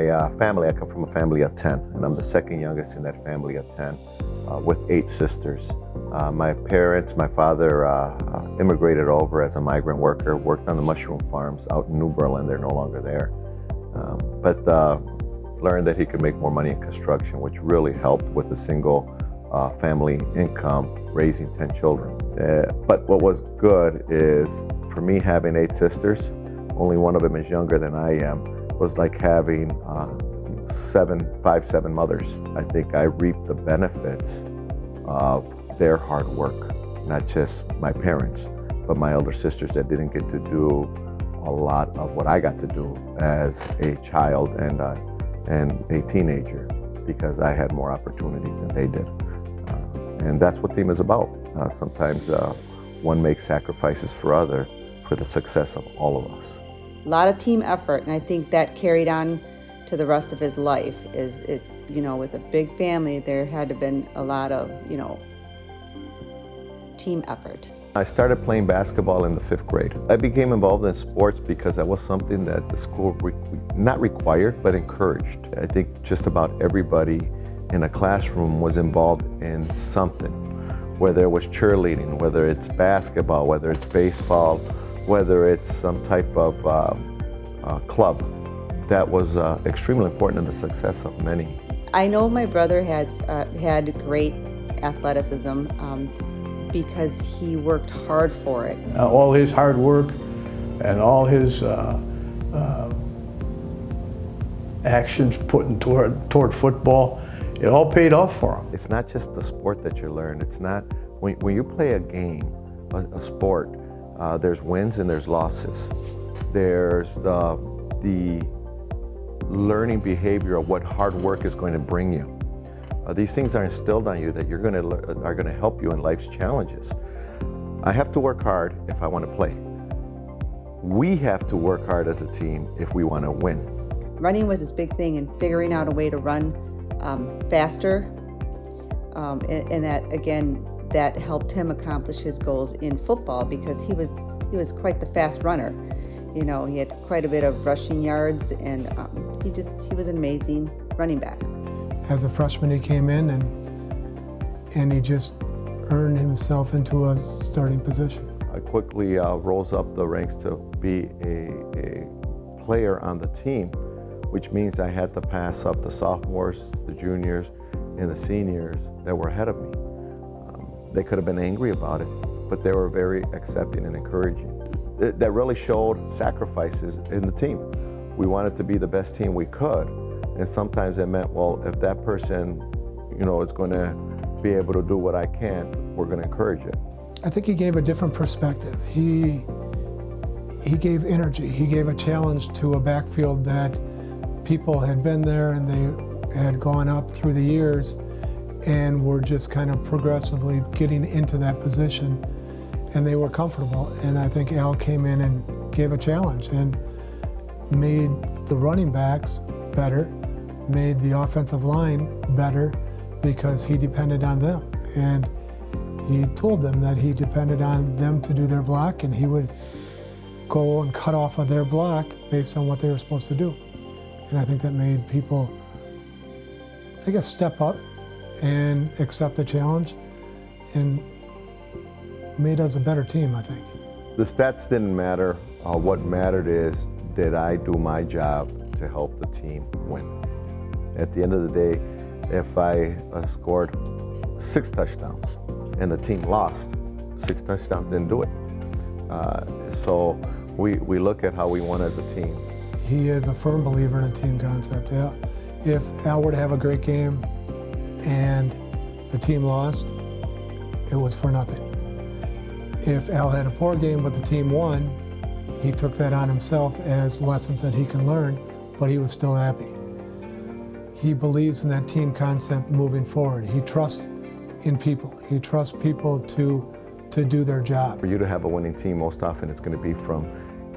my family, I come from a family of 10, and I'm the second youngest in that family of 10 with 8 sisters. My parents, my father immigrated over as a migrant worker, worked on the mushroom farms out in New Berlin. They're no longer there. But learned that he could make more money in construction, which really helped with a single family income, raising 10 children. But what was good is, for me having 8 sisters, only one of them is younger than I am, was like having 7 mothers. I think I reaped the benefits of their hard work, not just my parents, but my elder sisters that didn't get to do a lot of what I got to do as a child and a teenager, because I had more opportunities than they did. And that's what team is about. Sometimes one makes sacrifices for the success of all of us. A lot of team effort, and I think that carried on to the rest of his life. It's with a big family, there had to have been a lot of, team effort. I started playing basketball in the 5th grade. I became involved in sports because that was something that the school not required, but encouraged. I think just about everybody in a classroom was involved in something, whether it was cheerleading, whether it's basketball, whether it's baseball, whether it's some type of club. That was extremely important in the success of many. I know my brother has had great athleticism because he worked hard for it. All his hard work and all his actions put toward football, it all paid off for him. It's not just the sport that you learn. It's not, when you play a game, a sport, there's wins and there's losses. There's the learning behavior of what hard work is going to bring you. These things are instilled on you that are going to help you in life's challenges. I have to work hard if I want to play. We have to work hard as a team if we want to win. Running was his big thing, and figuring out a way to run faster, and that, again, that helped him accomplish his goals in football, because he was quite the fast runner. He had quite a bit of rushing yards, and he was an amazing running back. As a freshman, he came in and he just earned himself into a starting position. I quickly rose up the ranks to be a player on the team, which means I had to pass up the sophomores, the juniors, and the seniors that were ahead of me. They could have been angry about it, but they were very accepting and encouraging. That really showed sacrifices in the team. We wanted to be the best team we could, and sometimes it meant, well, if that person, is going to be able to do what I can't, we're going to encourage it. I think he gave a different perspective. He gave energy. He gave a challenge to a backfield that people had been there and they had gone up through the years and were just kind of progressively getting into that position, and they were comfortable. And I think Al came in and gave a challenge and made the running backs better, made the offensive line better, because he depended on them. And he told them that he depended on them to do their block, and he would go and cut off of their block based on what they were supposed to do. And I think that made people, step up and accept the challenge, and made us a better team, I think. The stats didn't matter. What mattered is, did I do my job to help the team win? At the end of the day, if I scored 6 touchdowns and the team lost, 6 touchdowns didn't do it. So we look at how we won as a team. He is a firm believer in a team concept. Yeah. If Al were to have a great game and the team lost, it was for nothing. If Al had a poor game but the team won, he took that on himself as lessons that he can learn, but he was still happy. He believes in that team concept moving forward. He trusts in people. He trusts people to do their job. For you to have a winning team, most often it's going to be from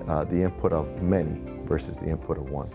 the input of many versus the input of one.